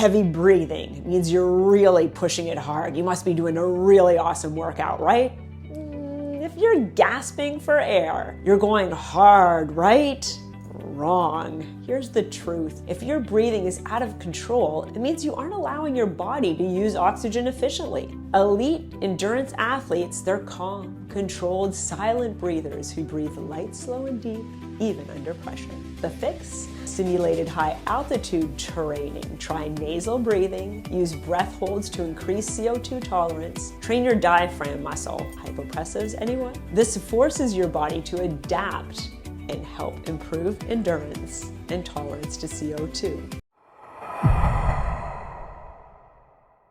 heavy breathing. It means you're really pushing it hard. You must be doing a really awesome workout, right? If you're gasping for air, you're going hard, right? Wrong. Here's the truth. If your breathing is out of control, it means you aren't allowing your body to use oxygen efficiently. Elite endurance athletes, they're calm, controlled, silent breathers who breathe light, slow, and deep, even under pressure. The fix? Simulated high altitude training. Try nasal breathing, use breath holds to increase CO2 tolerance, train your diaphragm muscle. Hypopressives, anyone? This forces your body to adapt and help improve endurance and tolerance to CO2.